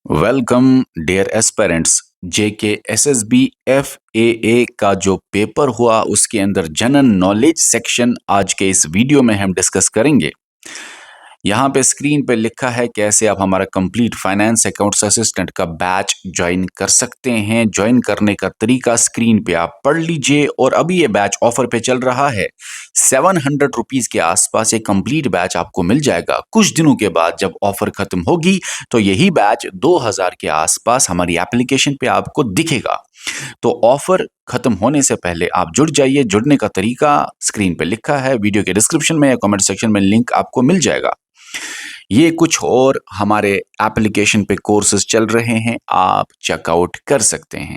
Welcome dear aspirants. JK SSB FAA का जो paper हुआ उसके अंदर जनरल नॉलेज सेक्शन आज के इस वीडियो में हम डिस्कस करेंगे। यहाँ पे स्क्रीन पे लिखा है कैसे आप हमारा कंप्लीट फाइनेंस अकाउंट्स असिस्टेंट का बैच ज्वाइन कर सकते हैं। ज्वाइन करने का तरीका स्क्रीन पे आप पढ़ लीजिए। और अभी ये बैच ऑफर पे चल रहा है। 700 रुपीज के आसपास ये कंप्लीट बैच आपको मिल जाएगा। कुछ दिनों के बाद जब ऑफर खत्म होगी तो यही बैच 2000 के आसपास हमारी एप्लीकेशन पे आपको दिखेगा। तो ऑफर खत्म होने से पहले आप जुड़ जाइए। जुड़ने का तरीका स्क्रीन पे लिखा है, वीडियो के डिस्क्रिप्शन में या कमेंट सेक्शन में लिंक आपको मिल जाएगा। ये कुछ और हमारे एप्लीकेशन पे कोर्सेज चल रहे हैं, आप चेकआउट कर सकते हैं।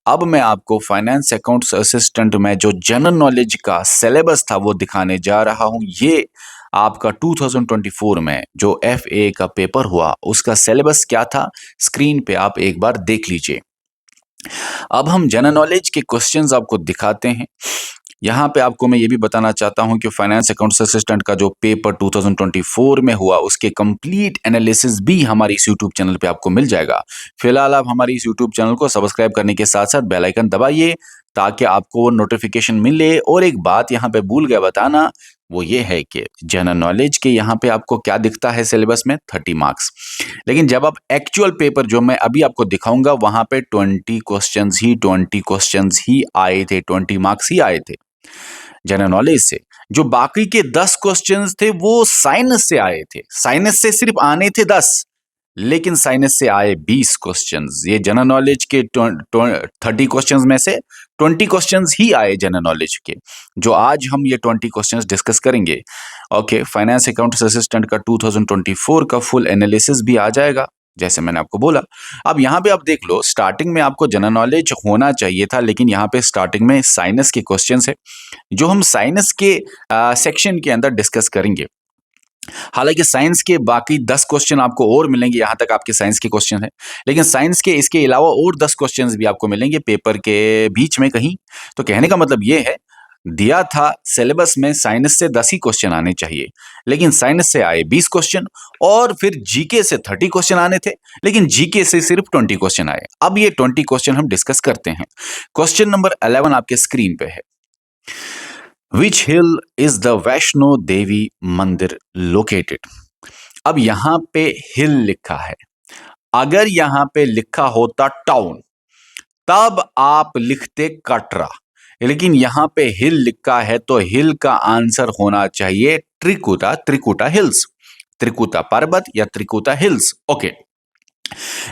अब मैं आपको फाइनेंस अकाउंट्स असिस्टेंट में जो जनरल नॉलेज का सिलेबस था वो दिखाने जा रहा हूं। ये आपका 2024 में जो एफए का पेपर हुआ उसका सिलेबस क्या था, स्क्रीन पे आप एक बार देख लीजिए। अब हम जनरल नॉलेज के क्वेश्चंस आपको दिखाते हैं। यहाँ पे आपको मैं ये भी बताना चाहता हूँ कि फाइनेंस अकाउंट्स असिस्टेंट का जो पेपर 2024 में हुआ उसके कंप्लीट एनालिसिस भी हमारे इस यूट्यूब चैनल पे आपको मिल जाएगा। फिलहाल आप हमारे इस यूट्यूब चैनल को सब्सक्राइब करने के साथ साथ बेल आइकन दबाइए ताकि आपको वो नोटिफिकेशन मिले। और एक बात यहाँ पे भूल गया बताना, वो ये है कि जनरल नॉलेज के यहाँ पे आपको क्या दिखता है सिलेबस में 30 मार्क्स, लेकिन जब आप एक्चुअल पेपर जो मैं अभी आपको दिखाऊंगा वहां पे 20 क्वेश्चंस ही आए थे, 20 मार्क्स ही आए थे जनरल नॉलेज से। जो बाकी के 10 क्वेश्चंस थे वो साइंस से आए थे। साइंस से सिर्फ आने थे 10, लेकिन साइंस से आए 20 क्वेश्चंस। ये जनरल नॉलेज के 30 क्वेश्चंस में से 20 क्वेश्चंस ही आए जनरल नॉलेज के, जो आज हम ये 20 क्वेश्चंस डिस्कस करेंगे। ओके, फाइनेंस अकाउंट्स असिस्टेंट का 2024 का फुल एनालिसिस भी आ जाएगा जैसे मैंने आपको बोला। अब यहाँ पे आप देख लो, स्टार्टिंग में आपको जनरल नॉलेज होना चाहिए था, लेकिन यहाँ पे स्टार्टिंग में साइंस के क्वेश्चंस है जो हम साइंस के सेक्शन के अंदर डिस्कस करेंगे। हालांकि साइंस के बाकी 10 क्वेश्चन आपको और मिलेंगे, यहां तक आपके साइंस के क्वेश्चन है, लेकिन साइंस के इसके अलावा और 10 क्वेश्चंस भी आपको मिलेंगे पेपर के बीच में कहीं। तो कहने का मतलब ये है, दिया था सिलेबस में साइंस से 10 ही क्वेश्चन आने चाहिए, लेकिन साइंस से आए 20 क्वेश्चन। और फिर जीके से 30 क्वेश्चन आने थे, लेकिन जीके से सिर्फ 20 क्वेश्चन आए। अब ये 20 क्वेश्चन हम डिस्कस करते हैं। क्वेश्चन नंबर 11 आपके स्क्रीन पे है। विच हिल इज द वैष्णो देवी मंदिर लोकेटेड। अब यहां पे हिल लिखा है, अगर यहां पे लिखा होता टाउन तब आप लिखते कटरा, लेकिन यहां पे हिल लिखा है तो हिल का आंसर होना चाहिए त्रिकुटा, त्रिकुटा हिल्स, त्रिकुटा पर्वत या त्रिकुटा हिल्स। ओके,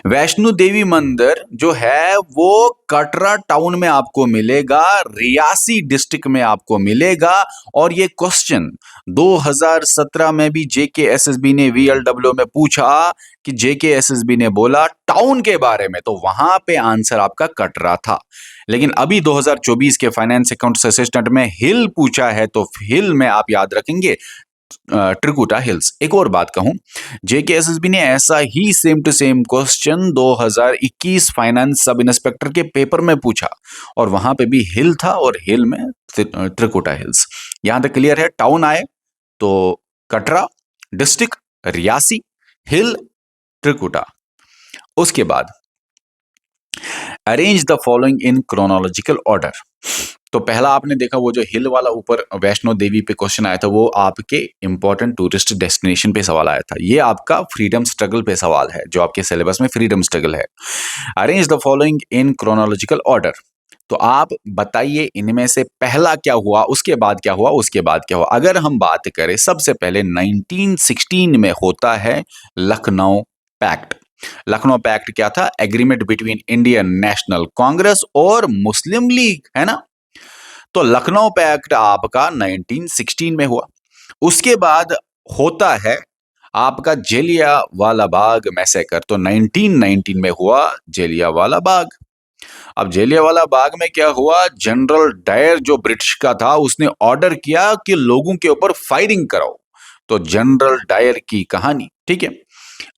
वैष्णो देवी मंदिर जो है वो कटरा टाउन में आपको मिलेगा, रियासी डिस्ट्रिक्ट में आपको मिलेगा। और ये क्वेश्चन 2017 में भी जेकेएसएसबी ने वीएलडब्ल्यू में पूछा कि जेकेएसएसबी ने बोला टाउन के बारे में, तो वहां पे आंसर आपका कटरा था। लेकिन अभी 2024 के फाइनेंस अकाउंट्स असिस्टेंट में हिल पूछा है, तो हिल में आप याद रखेंगे त्रिकुटा हिल्स। एक और बात कहूं, जेकेएसएसबी ने ऐसा ही same to same question 2021 finance sub inspector के पेपर में पूछा और वहां पे भी हिल था और हिल में त्रिकुटा हिल्स। यहां तक क्लियर है। टाउन आए तो कटरा, डिस्ट्रिक्ट रियासी, हिल त्रिकुटा। उसके बाद arrange the following in chronological order. तो पहला आपने देखा वो जो हिल वाला ऊपर वैष्णो देवी पे क्वेश्चन आया था, वो आपके इंपॉर्टेंट टूरिस्ट डेस्टिनेशन पे सवाल आया था। ये आपका फ्रीडम स्ट्रगल पे सवाल है, जो आपके सिलेबस में फ्रीडम स्ट्रगल है। Arrange the following in chronological order, तो आप बताइए इनमें से पहला क्या हुआ, उसके बाद क्या हुआ, उसके बाद क्या हुआ। अगर हम बात करें, सबसे पहले 1916 में होता है लखनऊ पैक्ट। लखनऊ पैक्ट क्या था? Agreement between Indian national Congress और मुस्लिम लीग, है ना। तो लखनऊ पैक्ट आपका 1916 में हुआ। उसके बाद होता है आपका जलियांवाला बाग मैसेकर, तो 1919 में हुआ जलियांवाला बाग। अब जलियांवाला बाग में क्या हुआ? जनरल डायर जो ब्रिटिश का था उसने ऑर्डर किया कि लोगों के ऊपर फायरिंग कराओ, तो जनरल डायर की कहानी, ठीक है।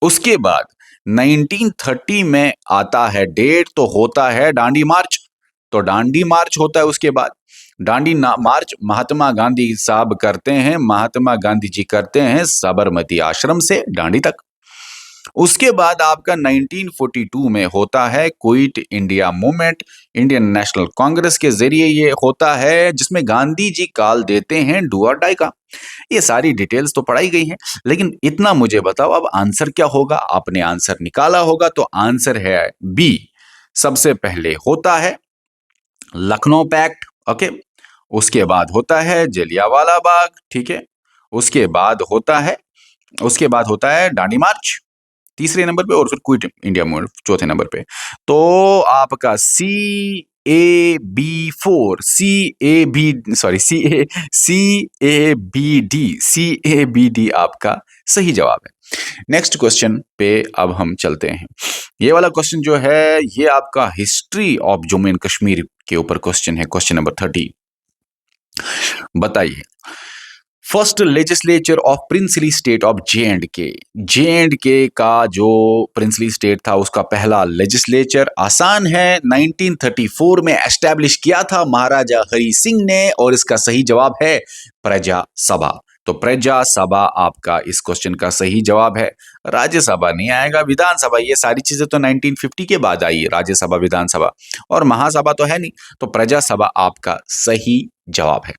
उसके बाद 1930 में आता है डेट, तो होता है डांडी मार्च, तो डांडी मार्च होता है। उसके बाद डांडी मार्च महात्मा गांधी साहब करते हैं, महात्मा गांधी जी करते हैं साबरमती आश्रम से डांडी तक। उसके बाद आपका 1942 में होता है quit India movement, Indian national Congress के जरिए ये होता है, जिसमें गांधी जी कॉल देते हैं डू और डाई का। ये सारी डिटेल्स तो पढ़ाई गई हैं, लेकिन इतना मुझे बताओ अब आंसर क्या होगा। आपने आंसर निकाला होगा, तो आंसर है बी। सबसे पहले होता है लखनऊ पैक्ट, ओके। उसके बाद होता है जलियांवाला बाग, ठीक है। उसके बाद होता है दांडी मार्च तीसरे नंबर पे, और फिर क्विट इंडिया मूवमेंट चौथे नंबर पे। तो आपका CABD आपका सही जवाब है। नेक्स्ट क्वेश्चन पे अब हम चलते हैं। ये वाला क्वेश्चन जो है ये आपका history of Jammu and Kashmir के ऊपर क्वेश्चन है, क्वेश्चन नंबर 30। बताइए, first legislature of princely state of J and के जो प्रिंसली स्टेट था उसका पहला लेजिस्लेचर आसान है, 1934 में एस्टैब्लिश किया था महाराजा हरि सिंह ने, और इसका सही जवाब है प्रजा सभा। तो प्रजा सभा आपका इस क्वेश्चन का सही जवाब है। राज्यसभा नहीं आएगा, विधानसभा, ये सारी चीजें तो 1950 के बाद आई है, राज्यसभा, विधानसभा और महासभा तो है नहीं, तो प्रजा सभा आपका सही जवाब है।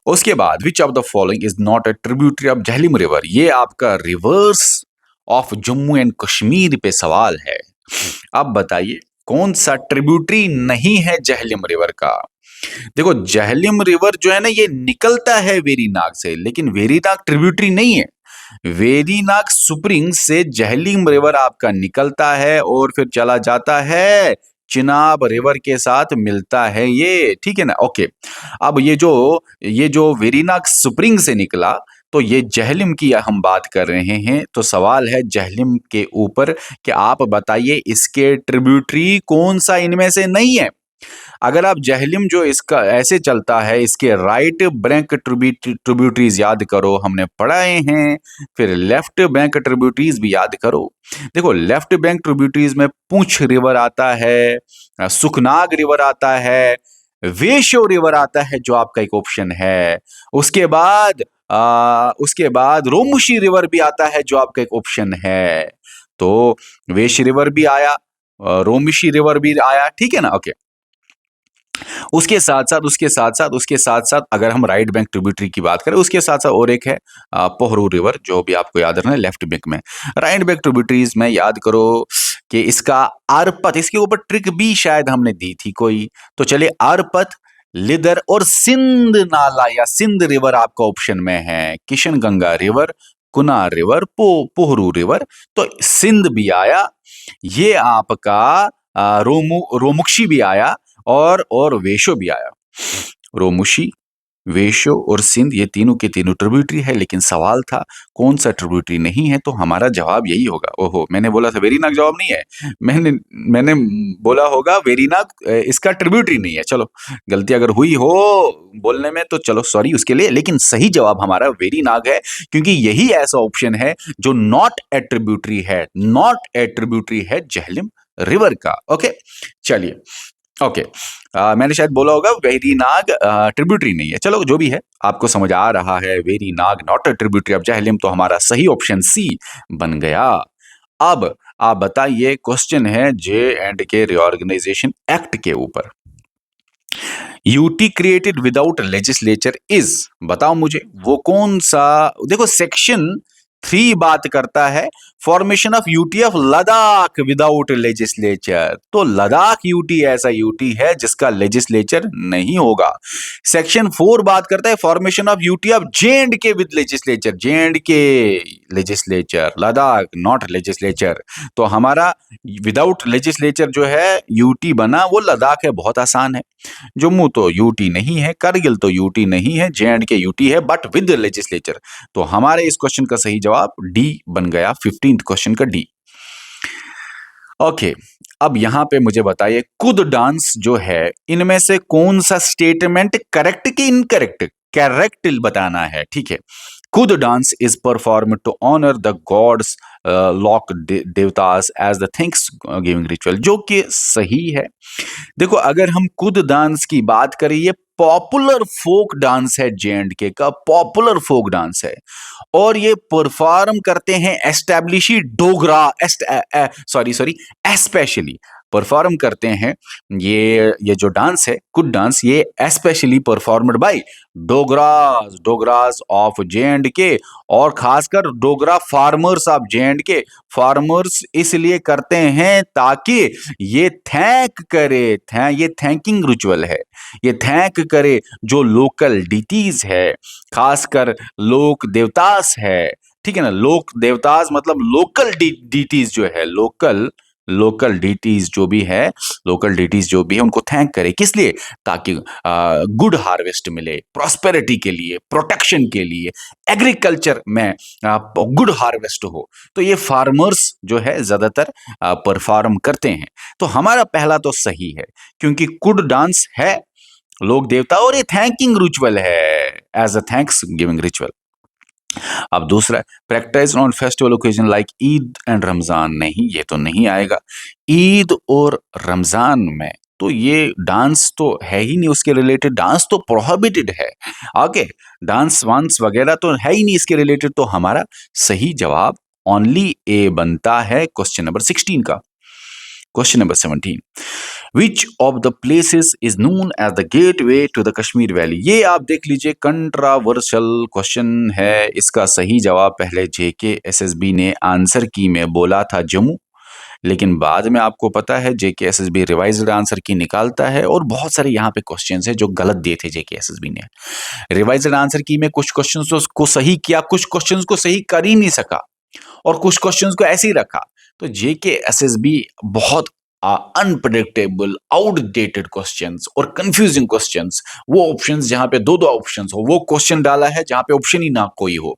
उसके बाद विच of the following is not a tributary of Jhelum river, ये आपका reverse of Jammu and Kashmir पे सवाल है। अब बताइए कौन सा ट्रिब्यूटरी नहीं है झेलम रिवर का। देखो झेलम रिवर जो है ना ये निकलता है वेरीनाग से, लेकिन वेरीनाग ट्रिब्यूटरी नहीं है। वेरीनाग स्प्रिंग से झेलम रिवर आपका निकलता है और फिर चला जाता है चिनाब रिवर के साथ मिलता है ये, ठीक है ना। ओके, अब ये जो वेरीनाग स्प्रिंग से निकला, तो ये झेलम की हम बात कर रहे हैं। तो सवाल है झेलम के ऊपर कि आप बताइए इसके ट्रिब्यूटरी कौन सा इनमें से नहीं है। अगर आप झेलम जो इसका ऐसे चलता है, इसके राइट बैंक ट्रिब्यूटरीज याद करो, हमने पढ़ाए हैं, फिर लेफ्ट बैंक ट्रिब्यूटरीज भी याद करो। देखो लेफ्ट बैंक ट्रिब्यूटरीज में पूंछ रिवर आता है, सुखनाग रिवर आता है, वेशो रिवर आता है जो आपका एक ऑप्शन है। उसके बाद रोमुशी रिवर भी आता है जो आपका एक ऑप्शन है। तो वेश रिवर भी आया, रोमुशी रिवर भी आया, ठीक है ना। ओके, उसके साथ साथ अगर हम राइट बैंक ट्रिब्यूटरी की बात करें, उसके साथ साथ और एक है पोहरू रिवर, जो भी आपको याद रखना है लेफ्ट बैंक में। राइट बैंक ट्रिब्यूटरीज में याद करो कि इसका आरपत, इसके ऊपर ट्रिक भी शायद हमने दी थी कोई, तो चलिए आरपत, लिदर और सिंध नाला या सिंध रिवर आपका ऑप्शन में है। किशन गंगा रिवर, कुना रिवर, पोहरू रिवर, तो सिंध भी आया, ये आपका रोमुक्षी भी आया, और वेशो भी आया। रोमुशी, वेशो और सिंध ये तीनों के तीनों ट्रिब्यूटरी है, लेकिन सवाल था कौन सा ट्रिब्यूटरी नहीं है, तो हमारा जवाब यही होगा। ओहो, मैंने बोला था वेरीनाग जवाब नहीं है, मैंने बोला होगा वेरीनाग इसका ट्रिब्यूटरी नहीं है। चलो गलती अगर हुई हो बोलने में तो चलो सॉरी उसके लिए, लेकिन सही जवाब हमारा वेरीनाग है, क्योंकि यही ऐसा ऑप्शन है जो नॉट ए ट्रिब्यूटरी है झेलम रिवर का। ओके, चलिए, ओके, मैंने शायद बोला होगा वेरीनाग ट्रिब्यूटरी नहीं है। चलो जो भी है, आपको समझ आ रहा है Verinag not a tributary of Jhelum, तो हमारा सही ऑप्शन सी बन गया। अब आप बताइए, क्वेश्चन है जे एंड के रिऑर्गेनाइजेशन एक्ट के ऊपर। UT created without legislature is, बताओ मुझे वो कौन सा। देखो सेक्शन 3 बात करता है formation of UT of Ladakh without legislature, तो लद्दाख यूटी ऐसा यूटी है जिसका लेजिस्लेचर नहीं होगा। सेक्शन 4 बात करता है formation of UT of J and के विद लेजिस्लेचर, जे एंड के लेजिस्लेचर, लद्दाख नॉट लेजिस्लेचर, तो हमारा विदाउट लेजिस्लेचर जो है यूटी बना वो लद्दाख है, बहुत आसान है। जम्मू तो यूटी नहीं है, करगिल तो यूटी नहीं है, जे एंड के यूटी है बट विद लेजिस्लेचर, तो हमारे इस क्वेश्चन का सही जवाब डी बन गया, 15th क्वेश्चन का डी। ओके, अब यहां पे मुझे बताइए कुद डांस जो है इनमें से कौन सा स्टेटमेंट करेक्ट कि इनकरेक्ट, करेक्ट बताना है, ठीक है। Kud dance is perform to honour the gods lok devtas as the thanksgiving ritual, जो कि सही है। देखो, अगर हम कुद डांस की बात करें, ये पॉपुलर फोक डांस है, जे&के का पॉपुलर फोक डांस है, और ये परफॉर्म करते हैं एस्टैब्लिशी डोगरा, सॉरी एस्पेशली परफॉर्म करते हैं ये जो डांस है कुड डांस, ये especially performed by Dogras of J and K, और खासकर Dogra farmers of J and K. Farmers इसलिए करते हैं ताकि ये ये थैंकिंग रिचुअल है, ये थैंक करे जो लोकल डिटीज है, खासकर लोक देवतास है, ठीक है ना। लोक देवतास मतलब लोकल डिटीज जो है, लोकल डिटीज जो भी है, लोकल डिटीज जो भी है उनको थैंक करे, किस लिए? ताकि गुड हार्वेस्ट मिले, प्रॉस्पेरिटी के लिए, प्रोटेक्शन के लिए, एग्रीकल्चर में गुड हार्वेस्ट हो। तो ये फार्मर्स जो है ज्यादातर परफॉर्म करते हैं। तो हमारा पहला तो सही है, क्योंकि कुड डांस है लोक देवता और ये थैंकिंग रिचुअल है, as a thanksgiving ritual. अब दूसरा, practice on festival occasion like Eid and Ramzan, नहीं, ये तो नहीं आएगा। ईद और रमजान में तो ये डांस तो है ही नहीं, उसके रिलेटेड डांस तो प्रोहिबिटेड है। ओके, डांस वांस वगैरह तो है ही नहीं इसके रिलेटेड, तो हमारा सही जवाब ओनली ए बनता है क्वेश्चन नंबर 16 का। Question number 17, which of the places is known as the gateway to the Kashmir valley, ये आप देख लीजिए कंट्रावर्शियल क्वेश्चन है। इसका सही जवाब पहले जेके एसएसबी ने आंसर की में बोला था जम्मू, लेकिन बाद में आपको पता है जेके एसएसबी रिवाइज्ड आंसर की निकालता है, और बहुत सारे यहाँ पे क्वेश्चंस है जो गलत दिए थे जेके एसएसबी ने। रिवाइज्ड आंसर की में कुछ क्वेश्चंस को सही किया, कुछ क्वेश्चंस को सही कर ही नहीं सका, और कुछ क्वेश्चंस को ऐसे ही रखा। तो जेके एसएसबी बहुत अनप्रेडिक्टेबल, आउटडेटेड क्वेश्चंस और कंफ्यूजिंग क्वेश्चंस, वो ऑप्शंस जहां पे दो ऑप्शंस हो, वो क्वेश्चन डाला है जहां पे ऑप्शन ही ना कोई हो।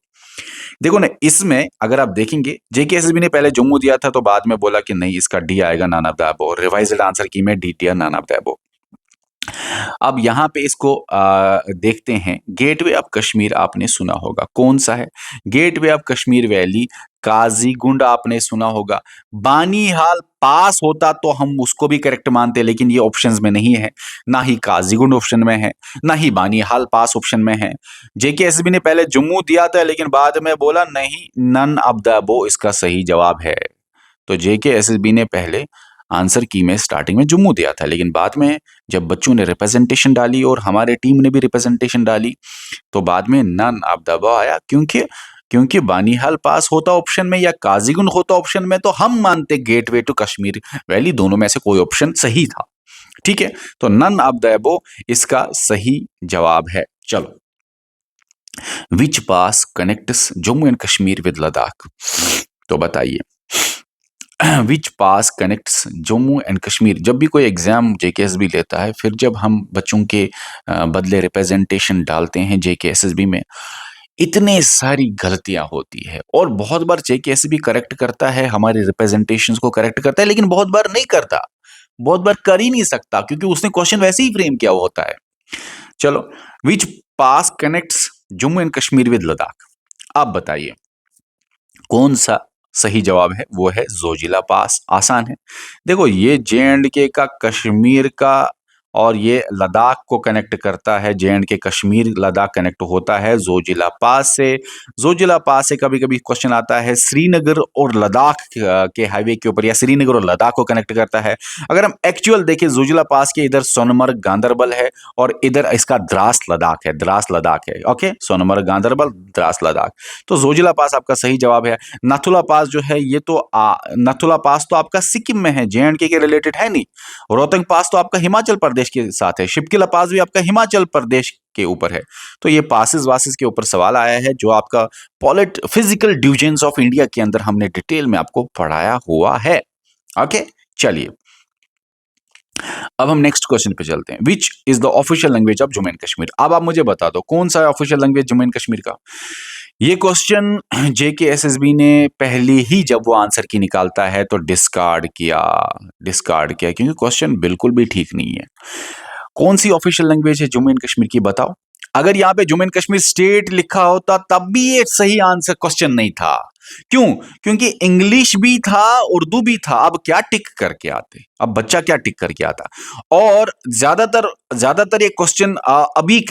देखो ना, इसमें अगर आप देखेंगे जेके एसएसबी ने पहले जम्मू दिया था, तो बाद में बोला कि नहीं, इसका डी आएगा, नन ऑफ द अबव, और रिवाइज्ड आंसर की में डी टियर नन ऑफ द अबव। अब यहाँ पे इसको देखते हैं। गेटवे ऑफ कश्मीर आपने सुना होगा, कौन सा है? Gateway of Kashmir valley Qazigund आपने सुना होगा। बानीहाल पास होता तो हम उसको भी करेक्ट मानते, लेकिन ये ऑप्शंस में नहीं है, ना ही काजीगुंड ऑप्शन में है, ना ही बानीहाल पास ऑप्शन में है। जेकेएसबी ने पहले जम्मू दिया था, लेकिन बाद में बोला नहीं, नन ऑफ द अबव इसका सही जवाब है। तो जेकेएसबी ने पहले आंसर की में स्टार्टिंग में जम्मू दिया था, लेकिन बाद में जब बच्चों ने रिप्रेजेंटेशन डाली और हमारे टीम ने भी रिप्रेजेंटेशन डाली, तो बाद में नन ऑफ द अबव आया, क्योंकि बानीहाल पास होता ऑप्शन में या काजीगुंड होता ऑप्शन में, तो हम मानते गेटवे टू कश्मीर वैली, दोनों में से कोई ऑप्शन सही था। ठीक है, तो नन ऑफ द अबव इसका सही जवाब है। चलो, which pass connects Jammu and Kashmir with Ladakh, तो बताइए which pass connects Jammu and Kashmir. जब भी कोई एग्जाम जेकेएसबी लेता है, फिर जब हम बच्चों के बदले रिप्रेजेंटेशन डालते हैं जेकेएसबी में, इतने सारी गलतियां होती है, और बहुत बार जेकेएसबी करेक्ट करता है, हमारे रिप्रेजेंटेशंस को करेक्ट करता है, लेकिन बहुत बार नहीं करता, बहुत बार कर ही नहीं सकता, क्योंकि उसने क्वेश्चन वैसे ही फ्रेम किया होता है। चलो, which pass connects Jammu and Kashmir with Ladakh, आप बताइए कौन सा सही जवाब है? वो है जोजिला पास। आसान है, देखो, ये जे&के का कश्मीर का और ये लद्दाख को कनेक्ट करता है, जे&के कश्मीर लद्दाख कनेक्ट होता है जोजिला पास से। जोजिला पास से कभी कभी क्वेश्चन आता है श्रीनगर और लद्दाख के हाईवे के ऊपर, या श्रीनगर और लद्दाख को कनेक्ट करता है। अगर हम एक्चुअल देखें, जोजिला पास के इधर सोनमर्ग गांधरबल है, और इधर इसका द्रास लद्दाख है। ओके, सोनमर्ग गांधरबल, द्रास लद्दाख। तो जोजिला पास आपका सही जवाब है। नाथुला पास जो है, ये तो नाथुला पास तो आपका सिक्किम में है, जे&के के रिलेटेड है नहीं। रोहतंग पास तो आपका हिमाचल प्रदेश के साथ है। शिपकिला पास भी आपका हिमाचल प्रदेश के ऊपर है। तो ये पासेस वासेस के ऊपर सवाल आया है, जो आपका फिजिकल डिविजन्स ऑफ इंडिया के अंदर हमने डिटेल में आपको पढ़ाया हुआ है। ओके, चलिए, अब हम नेक्स्ट क्वेश्चन पे चलते हैं। Which is the official language of Jammu and Kashmir. अब आप मुझे बता दो कौन सा है official language Jammu and Kashmir का। ये क्वेश्चन जेकेएसएसबी ने पहले ही जब वो आंसर की निकालता है तो डिस्कार्ड किया, क्योंकि क्वेश्चन बिल्कुल भी ठीक नहीं है। कौन सी ऑफिशियल लैंग्वेज है जम्मू एंड कश्मीर की, बताओ। अगर यहाँ पे जम्मू एंड कश्मीर स्टेट लिखा होता तब भी ये सही आंसर क्वेश्चन नहीं था। क्यों? क्योंकि इंग्लिश भी था, उर्दू भी था। अब क्या टिक करके आते? अब बच्चा क्या टिक करके आता? और ज्यादातर ज्यादातर ये क्वेश्चन अभी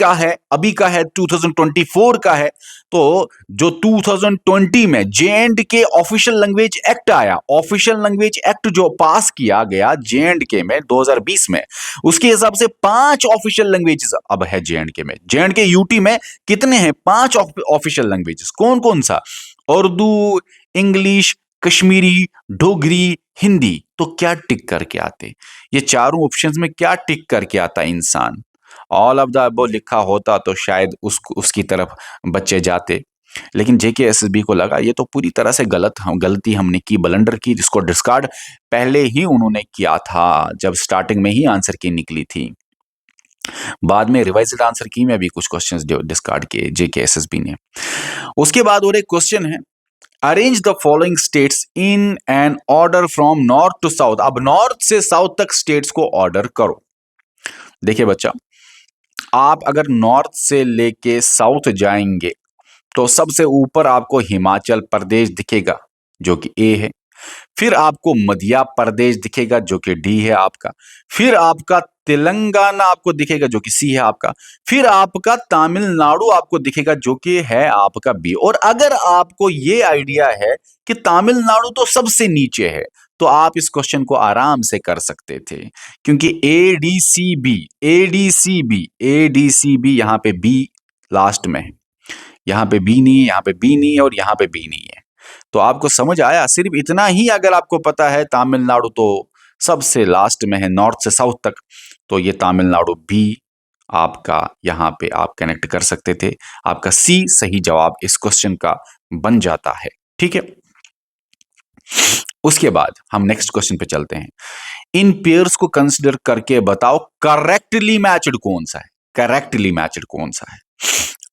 का है 2024 का है। तो जो 2020 में जे एंड के ऑफिशियल लैंग्वेज एक्ट आया, ऑफिशियल लैंग्वेज एक्ट जो पास किया गया जे एंड के में 2020 में, उसके हिसाब से 5 ऑफिशियल लैंग्वेजेस अब है जे एंड के में। जे एंड के यूटी में कितने हैं? 5 ऑफिशियल लैंग्वेजेस। कौन कौन सा? उर्दू, इंग्लिश, कश्मीरी, डोगरी, हिंदी। तो क्या टिक करके आते? ये चारों ऑप्शंस में क्या टिक करके आता इंसान? ऑल ऑफ द अबव लिखा होता तो शायद उसकी तरफ बच्चे जाते। लेकिन जेके एसएसबी को लगा ये तो पूरी तरह से गलती हमने की, ब्लंडर की, जिसको डिस्कार्ड पहले ही उन्होंने किया था जब स्टार्टिंग में ही आंसर की निकली थी। बाद में रिवाइज्ड आंसर की में भी कुछ क्वेश्चंस डिस्कार्ड किए जेके एसएसबी ने। उसके बाद और एक क्वेश्चन है, arrange the following states in an order from north to south. अब नॉर्थ से साउथ तक स्टेट्स को ऑर्डर करो। देखिए बच्चा, आप अगर नॉर्थ से लेके साउथ जाएंगे तो सबसे ऊपर आपको हिमाचल प्रदेश दिखेगा जो कि ए है। फिर आपको मध्य प्रदेश दिखेगा जो कि डी है आपका। फिर आपका तेलंगाना आपको दिखेगा जो कि सी है आपका। फिर आपका तमिलनाडु आपको दिखेगा जो कि है आपका बी। और अगर आपको ये आइडिया है कि तमिलनाडु तो सबसे नीचे है तो आप इस क्वेश्चन को आराम से कर सकते थे, क्योंकि एडीसीबी यहां पे बी लास्ट में है। यहां पे बी नहीं है, यहां पे बी नहीं है और यहां पे बी नहीं है। तो आपको समझ आया? सिर्फ इतना ही अगर आपको पता है तमिलनाडु तो सबसे लास्ट में है नॉर्थ से साउथ तक, तो ये तमिलनाडु बी आपका यहां पे आप कनेक्ट कर सकते थे। आपका सी सही जवाब इस क्वेश्चन का बन जाता है। ठीक है, उसके बाद हम नेक्स्ट क्वेश्चन पे चलते हैं। इन पेयर्स को कंसिडर करके बताओ करेक्टली मैच्ड कौन सा है। करेक्टली मैच्ड कौन सा है?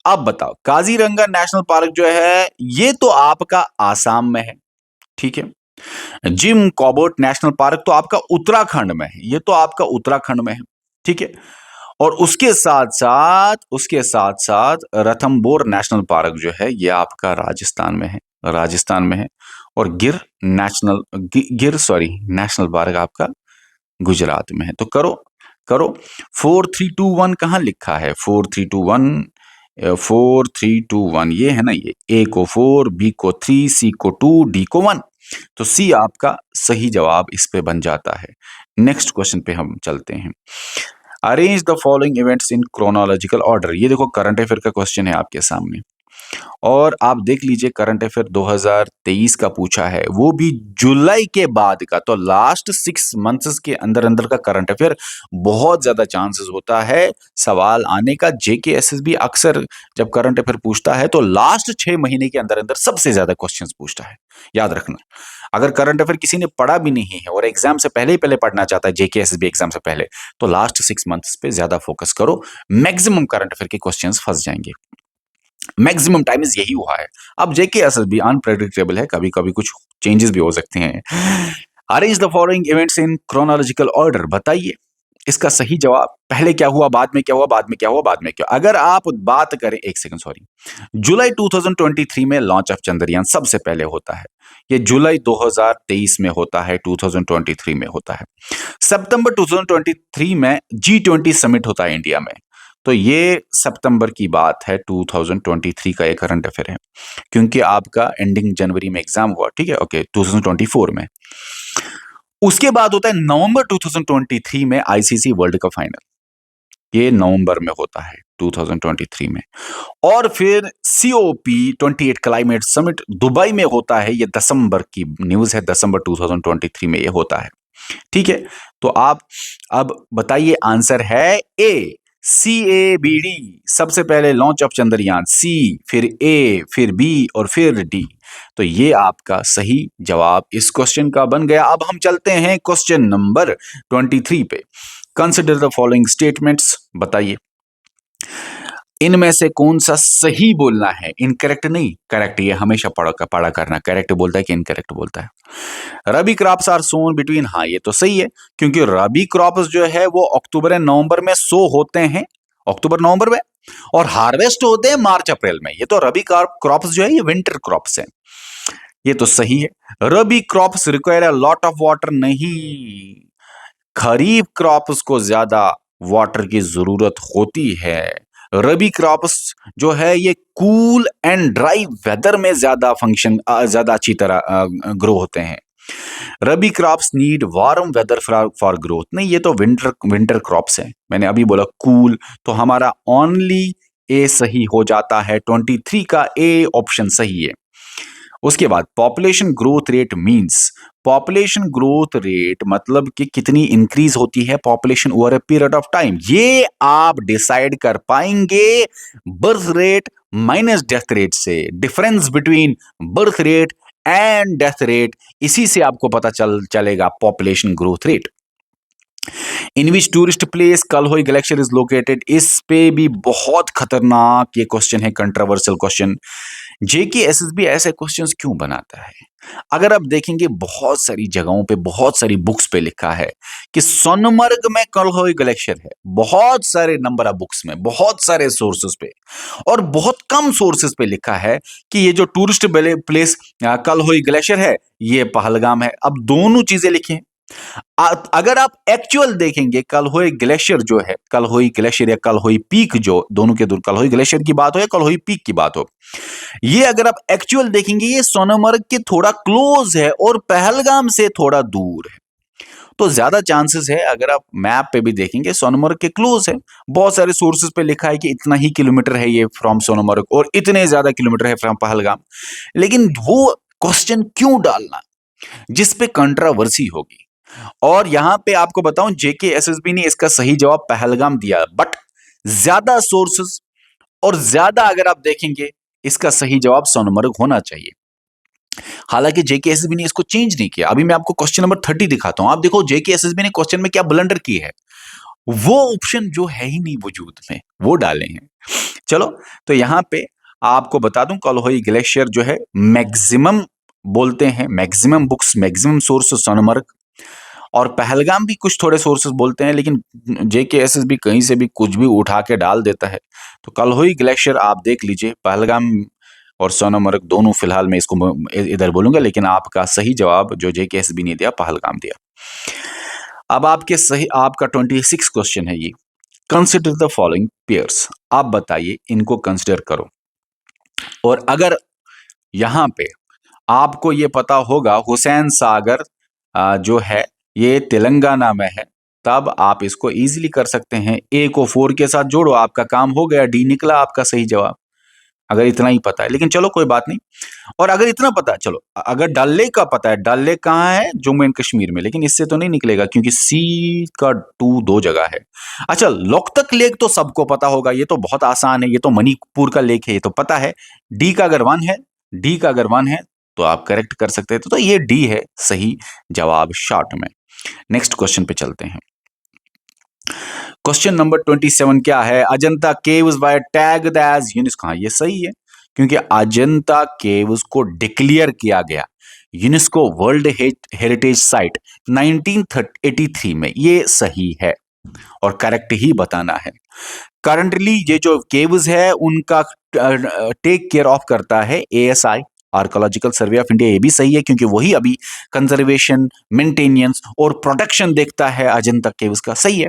अब बताओ, काजीरंगा नेशनल पार्क जो है ये तो आपका आसाम में है, ठीक है। जिम कॉर्बेट नेशनल पार्क तो आपका उत्तराखंड में है, ये तो आपका उत्तराखंड में है, ठीक है। और उसके साथ साथ रणथंभौर नेशनल पार्क जो है ये आपका राजस्थान में है। और गिर नेशनल पार्क आपका गुजरात में है। तो करो करो 4 3 2 1 कहां लिखा है? 4 3 2 1 ये है ना, ये ए को 4, बी को 3, सी को 2, डी को 1। तो सी आपका सही जवाब इस पे बन जाता है। नेक्स्ट क्वेश्चन पे हम चलते हैं। Arrange the following events in chronological order. ये देखो करंट अफेयर का क्वेश्चन है आपके सामने, और आप देख लीजिए करंट अफेयर 2023 का पूछा है, वो भी जुलाई के बाद का। तो लास्ट 6 मंथ्स के अंदर अंदर का करंट अफेयर बहुत ज्यादा चांसेस होता है सवाल आने का। जेके एसएसबी अक्सर जब करंट अफेयर पूछता है तो लास्ट 6 महीने के अंदर अंदर सबसे ज्यादा क्वेश्चंस पूछता है। याद रखना, अगर करंट अफेयर किसी ने पढ़ा भी नहीं है और एग्जाम से पहले पढ़ना चाहता है, जेके एसएसबी एग्जाम से पहले, तो लास्ट 6 मंथ्स पे ज्यादा फोकस करो। मैक्सिमम करंट अफेयर के क्वेश्चंस फंस जाएंगे। मैक्सिमम टाइम्स यही हुआ है। अब जेके एसएसबी अनप्रेडिक्टेबल है, कभी कभी कुछ चेंजेस भी हो सकते हैं। Arrange the following events in chronological order. बताइए इसका सही जवाब। पहले क्या हुआ, बाद में क्या हुआ, बाद में क्या हुआ, बाद में क्या। अगर आप बात करें, एक सेकंड सॉरी, जुलाई 2023 में लॉन्च ऑफ चंद्रयान सबसे पहले होता है। ये जुलाई 2023 में होता है, 2023 में होता है। सितंबर 2023 में G20 समिट होता है इंडिया में। तो ये सितंबर की बात है, 2023 का एक करंट अफेयर है, क्योंकि आपका एंडिंग जनवरी में एग्जाम हुआ, ठीक है, ओके, 2024 में। उसके बाद होता है नवंबर 2023 में आईसीसी वर्ल्ड कप फाइनल, ये नवंबर में होता है 2023 में। और फिर COP 28 क्लाइमेट समिट दुबई में होता है, ये दिसंबर की न्यूज है, दिसंबर 2023 में ये होता है, ठीक है। तो आप अब बताइए, आंसर है ए, CABD। सबसे पहले लॉन्च ऑफ चंद्रयान, सी, फिर ए, फिर बी और फिर डी। तो ये आपका सही जवाब इस क्वेश्चन का बन गया। अब हम चलते हैं क्वेश्चन नंबर 23 पे। Consider the following statements. बताइए इनमें से कौन सा सही बोलना है, इनकरेक्ट नहीं, करेक्ट। ये हमेशा पढ़ा करना, करेक्ट बोलता है कि इनकरेक्ट बोलता है। Rabi crops are Son between, हाँ ये तो सही है, क्योंकि रबी क्रॉप्स जो है वो अक्टूबर एंड नवंबर में सो होते हैं, अक्टूबर नवंबर में। और हार्वेस्ट होते हैं मार्च अप्रैल में। ये तो रबी क्रॉप्स जो है ये विंटर क्रॉप्स हैं। ये तो सही है। Rabi crops require a lot of water, नहीं, खरीफ क्रॉप्स को ज्यादा वाटर की जरूरत होती है। रबी क्रॉप्स जो है ये कूल एंड ड्राई वेदर में ज्यादा अच्छी तरह ग्रो होते हैं। Rabi crops need warm weather for growth, नहीं ये तो विंटर क्रॉप्स है। मैंने अभी बोला कूल, तो हमारा ओनली ए सही हो जाता है। 23 का ए ऑप्शन सही है। उसके बाद population growth rate means, population growth rate मतलब कि कितनी इंक्रीज होती है population over a period of time. ये आप डिसाइड कर पाएंगे birth rate minus death rate से। Difference between birth rate and death rate, इसी से आपको पता चलेगा population growth rate. In which tourist place Kolahoi glacier is located, इस पे भी बहुत खतरनाक ये क्वेश्चन है, कंट्रोवर्शियल क्वेश्चन। जेके एसएसबी ऐसे क्वेश्चंस क्यों बनाता है? अगर आप देखेंगे बहुत सारी जगहों पे, बहुत सारी बुक्स पे लिखा है कि सोनमर्ग में कलहोई ग्लेशियर है, बहुत सारे नंबर ऑफ बुक्स में, बहुत सारे सोर्सेस पे, और बहुत कम सोर्सेस पे लिखा है कि ये जो टूरिस्ट प्लेस कलहोई ग्लेशियर है ये पहलगाम है। अब दोनों चीजें लिखी हैं। अगर आप एक्चुअल देखेंगे कलहोई ग्लेशियर जो है, कलहोई ग्लेशियर या कलहोई पीक, जो दोनों के दूर कलहोई ग्लेशियर की बात हो या कलहोई पीक की बात हो, ये अगर आप एक्चुअल देखेंगे ये सोनमर्ग के थोड़ा क्लोज है और पहलगाम से थोड़ा दूर है। तो ज्यादा चांसेस है, अगर आप मैप पे भी देखेंगे सोनमर्ग के क्लोज है। बहुत सारे सोर्सेज पे लिखा है कि इतना ही किलोमीटर है ये फ्रॉम सोनमर्ग और इतने ज्यादा किलोमीटर है फ्रॉम पहलगाम। लेकिन वो क्वेश्चन क्यों डालना जिस पे कंट्रोवर्सी होगी? और यहां पे आपको बताऊं जेके एसएसबी ने इसका सही जवाब पहलगाम दिया, बट ज्यादा सोर्सेस और ज्यादा अगर आप देखेंगे इसका सही जवाब सोनमर्ग होना चाहिए। हालांकि जेके एसएसबी ने इसको चेंज नहीं किया। अभी मैं आपको क्वेश्चन नंबर 30 दिखाता हूं। आप देखो जेके एसएसबी ने क्वेश्चन में क्या ब्लंडर की है, वो ऑप्शन जो है ही नहीं वजूद में वो डाले हैं। चलो, तो यहां पे आपको बता दूं कलहोई ग्लेशियर जो है मैक्सिमम बोलते हैं, maximum books, maximum source Sonamarg, और पहलगाम भी कुछ थोड़े सोर्सेस बोलते हैं, लेकिन जेकेएसएसबी कहीं से भी कुछ भी उठा के डाल देता है। तो कलहोई ग्लेशियर आप देख लीजिए, पहलगाम और सोनमर्ग दोनों फिलहाल मैं इसको इधर बोलूंगा, लेकिन आपका सही जवाब जो जेकेएसएसबी ने दिया पहलगाम दिया। अब आपका 26 क्वेश्चन है ये। कंसिडर द फॉलोइंग पेयर्स, आप बताइए इनको कंसिडर करो। और अगर यहां पे आपको ये पता होगा हुसैन सागर जो है ये तेलंगाना में है, तब आप इसको इजीली कर सकते हैं। ए को 4 के साथ जोड़ो, आपका काम हो गया, डी निकला आपका सही जवाब, अगर इतना ही पता है। लेकिन चलो कोई बात नहीं। और अगर इतना पता है, चलो अगर डल लेक का पता है, डल लेक कहाँ है? जम्मू एंड कश्मीर में, लेकिन इससे तो नहीं निकलेगा क्योंकि सी का 2 दो जगह है। अच्छा, लोकतक लेक तो सबको पता होगा, ये तो बहुत आसान है, ये तो मणिपुर का लेक है, ये तो पता है। डी का अगर 1 है, डी का अगर 1 है तो आप करेक्ट कर सकते हैं। तो ये डी है सही जवाब शॉर्ट में। नेक्स्ट क्वेश्चन पे चलते हैं। क्वेश्चन नंबर 27 क्या है? Ajanta caves was tagged as UNESCO. हाँ, ये सही है क्योंकि अजंता केव्स को डिक्लेयर किया गया यूनेस्को वर्ल्ड हेरिटेज साइट 1983 में। ये सही है और करेक्ट ही बताना है। करंटली ये जो केव्स है उनका टेक केयर ऑफ करता है ASI, archaeological survey of India. ये भी सही है क्योंकि वही अभी कंजर्वेशन, मेंटेनेंस और प्रोटेक्शन देखता है अजंता केव्स का। सही है।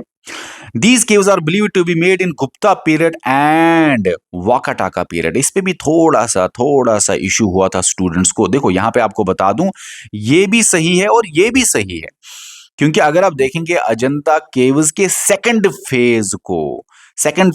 These caves are believed to be made in Gupta period and Wakataka period। इस पे भी थोड़ा सा इशू हुआ था स्टूडेंट्स को। देखो यहां पे आपको बता दूं, ये भी सही है और ये भी सही है, क्योंकि अगर आप देखेंगे अजंता केव्स के सेकंड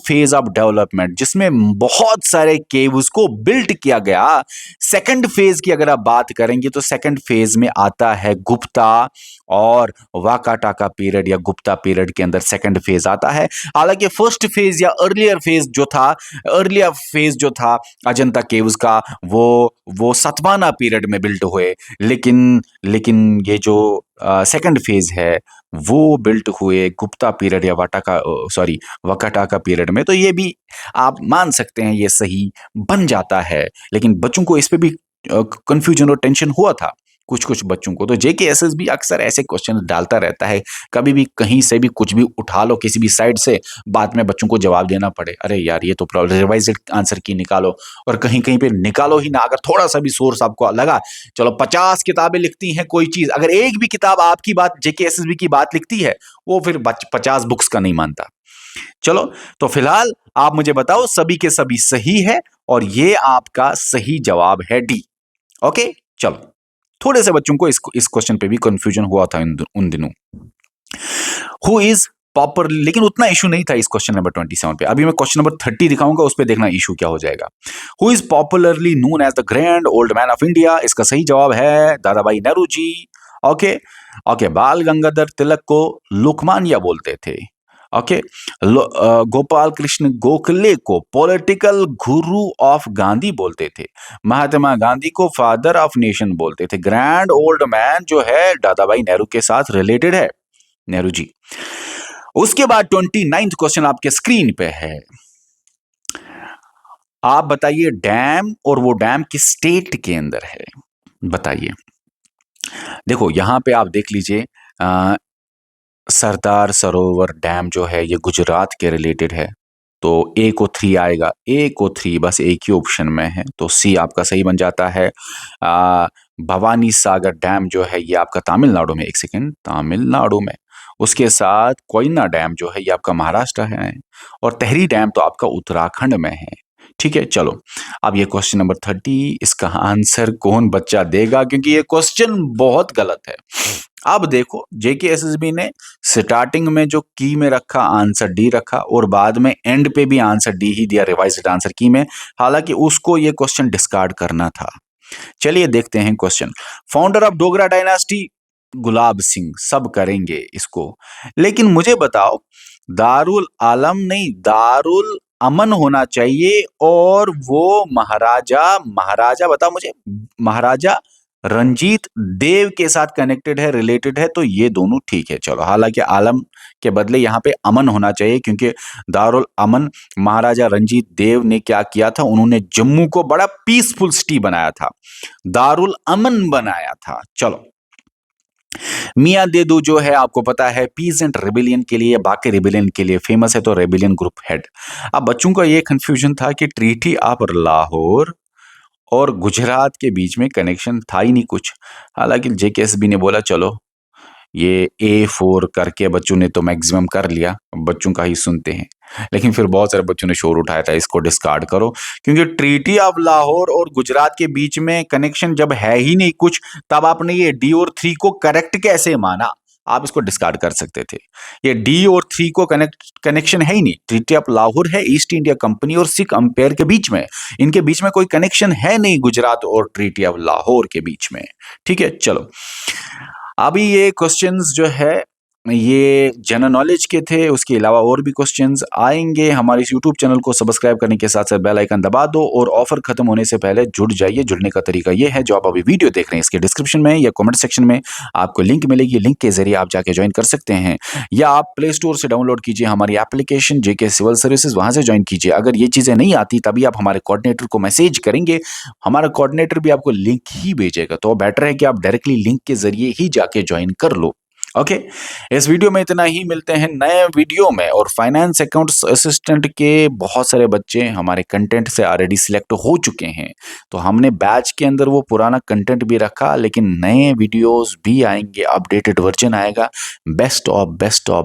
फेज ऑफ डेवलपमेंट, जिसमें बहुत सारे केव्स को बिल्ट किया गया, सेकंड फेज की अगर आप बात करेंगे तो सेकंड फेज में आता है गुप्ता और वाकाटाका पीरियड या गुप्ता पीरियड के अंदर सेकंड फेज आता है। हालांकि फर्स्ट फेज या अर्लियर फेज जो था अजंता केव्स का, वो सतवाना पीरियड में बिल्ट हुए, लेकिन ये जो सेकंड फेज है वो बिल्ट हुए गुप्ता पीरियड या वाकाटाका पीरियड में। तो ये भी आप मान सकते हैं, ये सही बन जाता है। लेकिन बच्चों को इस पे भी कंफ्यूजन और टेंशन हुआ था कुछ कुछ बच्चों को। तो जेके एसएसबी अक्सर ऐसे क्वेश्चन डालता रहता है, कभी भी कहीं से भी कुछ भी उठा लो किसी भी साइड से, बाद में बच्चों को जवाब देना पड़े, अरे यार ये तो रिवाइज्ड आंसर की निकालो, और कहीं कहीं पे निकालो ही ना। अगर थोड़ा सा भी सोर्स आपको लगा, चलो 50 किताबें लिखती हैं कोई चीज, अगर एक भी किताब आपकी बात जेके एसएसबी की बात लिखती है, वो फिर 50 बुक्स का नहीं मानता। चलो, तो फिलहाल आप मुझे बताओ सभी के सभी सही है, और ये आपका सही जवाब है डी। ओके, चलो, थोड़े से बच्चों को इस क्वेश्चन पे भी कंफ्यूजन हुआ था उन दिनों। हु इज पॉपर, लेकिन उतना इशू नहीं था इस क्वेश्चन नंबर 27 पे। अभी मैं क्वेश्चन नंबर 30 दिखाऊंगा, उस पे देखना इशू क्या हो जाएगा। Who is popularly known as the grand old man of India, इसका सही जवाब है दादा भाई नेहरू जी। ओके ओके, बाल गंगाधर तिलक को लोकमान्य बोलते थे। ओके, गोपाल कृष्ण गोखले को पॉलिटिकल गुरु ऑफ गांधी बोलते थे। महात्मा गांधी को फादर ऑफ नेशन बोलते थे। ग्रैंड ओल्ड मैन जो है दादा भाई नेहरू के साथ रिलेटेड है, नेहरू जी। उसके बाद 29th क्वेश्चन आपके स्क्रीन पे है। आप बताइए डैम, और वो डैम किस स्टेट के अंदर है, बताइए। देखो यहां पे आप देख लीजिए, सरदार सरोवर डैम जो है ये गुजरात के रिलेटेड है, तो ए को 3 आएगा। ए को 3 बस एक ही ऑप्शन में है, तो सी आपका सही बन जाता है। भवानी सागर डैम जो है ये आपका तमिलनाडु में, एक सेकेंड, तमिलनाडु में। उसके साथ कोयना डैम जो है ये आपका महाराष्ट्र है, और तहरी डैम तो आपका उत्तराखंड में है। ठीक है, चलो, अब ये क्वेश्चन नंबर 30, इसका आंसर कौन बच्चा देगा, क्योंकि ये क्वेश्चन बहुत गलत है। अब देखो, जेके एसएसबी ने स्टार्टिंग में जो की में रखा आंसर डी रखा, और बाद में एंड पे भी आंसर डी ही दिया रिवाइज्ड आंसर की में, हालांकि उसको ये क्वेश्चन डिस्कार्ड करना था। चलिए देखते हैं question. Founder of Dogra dynasty, Gulab Singh, सब करेंगे इसको, लेकिन मुझे बताओ, दारुल आलम नहीं, दारुल अमन होना चाहिए, और वो महाराजा बताओ मुझे, महाराजा रंजीत देव के साथ कनेक्टेड है, रिलेटेड है, तो ये दोनों ठीक है। चलो, हालांकि आलम के बदले यहाँ पे अमन होना चाहिए, क्योंकि दारुल अमन महाराजा रंजीत देव ने क्या किया था, उन्होंने जम्मू को बड़ा पीसफुल सिटी बनाया था, दारुल अमन बनाया था। चलो, मियां देदू जो है आपको पता है पीसेंट रेबिलियन के लिए, बाकी रेबिलियन के लिए फेमस है, तो रेबिलियन ग्रुप हेड। अब बच्चों का ये कंफ्यूजन था कि ट्रीटी ऑफ लाहौर और गुजरात के बीच में कनेक्शन था ही नहीं कुछ, हालांकि जेकेएसबी ने बोला चलो ये A4 करके बच्चों ने तो मैक्सिमम कर लिया, बच्चों का ही सुनते हैं। लेकिन फिर बहुत सारे बच्चों ने शोर उठाया था इसको डिस्कार्ड करो, क्योंकि ट्रीटी ऑफ लाहौर और गुजरात के बीच में कनेक्शन जब है ही नहीं कुछ, तब आपने ये D और 3 को करेक्ट कैसे माना, आप इसको डिस्कार्ड कर सकते थे। ये D और 3 को कनेक्शन है ही नहीं। ट्रीटी ऑफ लाहौर है ईस्ट इंडिया कंपनी और सिख अंपायर के बीच में, इनके बीच में कोई कनेक्शन है नहीं गुजरात और ट्रीटी ऑफ लाहौर के बीच में। ठीक है, चलो, अभी ये क्वेश्चंस जो है ये जनरल नॉलेज के थे, उसके अलावा और भी क्वेश्चंस आएंगे। हमारे इस यूट्यूब चैनल को सब्सक्राइब करने के साथ साथ बेल आइकन दबा दो, और ऑफर खत्म होने से पहले जुड़ जाइए। जुड़ने का तरीका ये है, जो आप अभी वीडियो देख रहे हैं इसके डिस्क्रिप्शन में या कमेंट सेक्शन में आपको लिंक मिलेगी, लिंक के जरिए आप जाके ज्वाइन कर सकते हैं, या आप प्ले स्टोर से डाउनलोड कीजिए हमारी एप्लीकेशन जेके सिविल सर्विसेज, वहां से ज्वाइन कीजिए। अगर ये चीजें नहीं आती तभी आप हमारे कोऑर्डिनेटर को मैसेज करेंगे, हमारा कोऑर्डिनेटर भी आपको लिंक ही भेजेगा, तो बेटर है कि आप डायरेक्टली लिंक के जरिए ही जाके ज्वाइन कर लो। ओके, इस वीडियो में इतना ही, मिलते हैं नए वीडियो में। और फाइनेंस अकाउंट्स असिस्टेंट के बहुत सारे बच्चे हमारे कंटेंट से ऑलरेडी सिलेक्ट हो चुके हैं, तो हमने बैच के अंदर वो पुराना कंटेंट भी रखा, लेकिन नए वीडियोस भी आएंगे, अपडेटेड वर्जन आएगा, बेस्ट ऑफ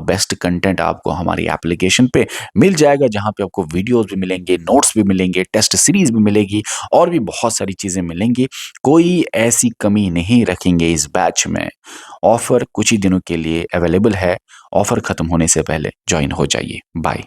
बेस्ट कंटेंट आपको हमारी एप्लीकेशन पे मिल जाएगा, जहां पे आपको वीडियोस भी मिलेंगे, नोट्स भी मिलेंगे, टेस्ट सीरीज भी मिलेगी, और भी बहुत सारी चीजें मिलेंगी। कोई ऐसी कमी नहीं रखेंगे इस बैच में। ऑफर कुछ ही दिनों के लिए अवेलेबल है, ऑफर खत्म होने से पहले ज्वाइन हो जाइए। बाय।